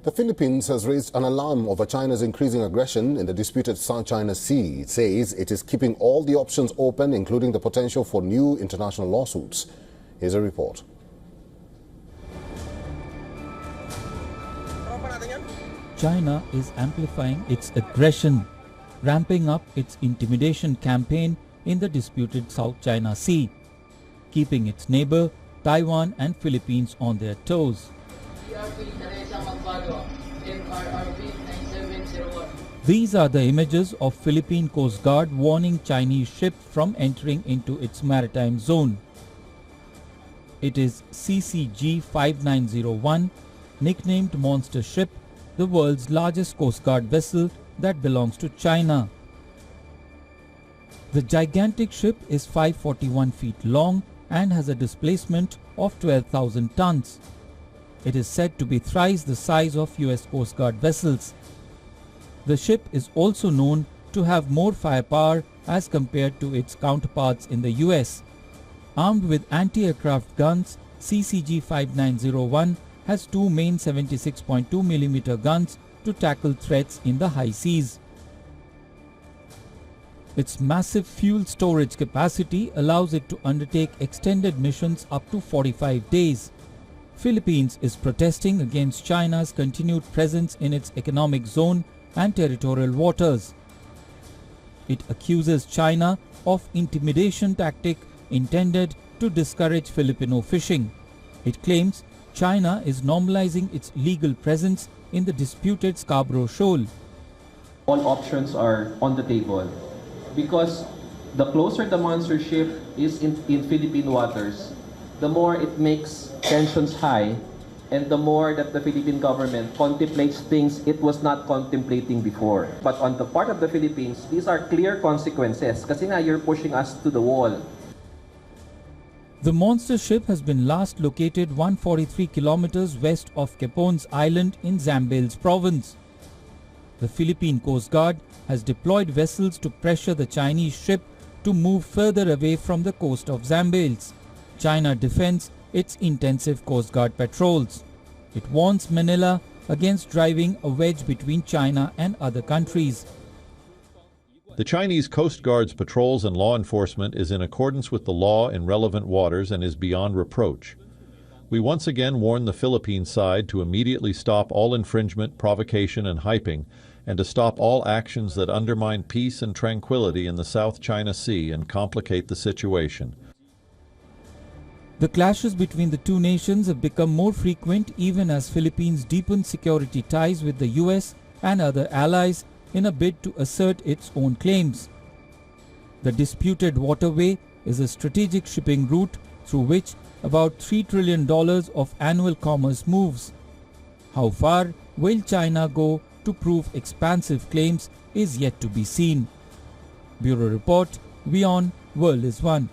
The Philippines has raised an alarm over China's increasing aggression in the disputed South China Sea. It says it is keeping all the options open, including the potential for new international lawsuits. Here's a report. China is amplifying its aggression, ramping up its intimidation campaign in the disputed South China Sea, keeping its neighbor, Taiwan and Philippines on their toes. These are the images of Philippine Coast Guard warning Chinese ship from entering into its maritime zone. It is CCG 5901, nicknamed Monster Ship, the world's largest Coast Guard vessel that belongs to China. The gigantic ship is 541 feet long and has a displacement of 12,000 tons. It is said to be thrice the size of US Coast Guard vessels. The ship is also known to have more firepower as compared to its counterparts in the US. Armed with anti-aircraft guns, CCG 5901 has two main 76.2mm guns to tackle threats in the high seas. Its massive fuel storage capacity allows it to undertake extended missions up to 45 days. Philippines is protesting against China's continued presence in its economic zone and territorial waters. It accuses China of intimidation tactic intended to discourage Filipino fishing. It claims China is normalizing its legal presence in the disputed Scarborough Shoal. All options are on the table because the closer the monster ship is in Philippine waters, the more it makes tensions high and the more that the Philippine government contemplates things it was not contemplating before. But on the part of the Philippines, these are clear consequences kasi nga you're pushing us to the wall. The monster ship has been last located 143 kilometers west of Capones Island in Zambales province. The Philippine Coast Guard has deployed vessels to pressure the Chinese ship to move further away from the coast of Zambales. China defends its intensive Coast Guard patrols. It warns Manila against driving a wedge between China and other countries. The Chinese Coast Guard's patrols and law enforcement is in accordance with the law in relevant waters and is beyond reproach. We once again warn the Philippine side to immediately stop all infringement, provocation, and hyping, and to stop all actions that undermine peace and tranquility in the South China Sea and complicate the situation. The clashes between the two nations have become more frequent even as Philippines deepen security ties with the US and other allies in a bid to assert its own claims. The disputed waterway is a strategic shipping route through which about $3 trillion of annual commerce moves. How far will China go to prove expansive claims is yet to be seen. Bureau Report, WION World is One.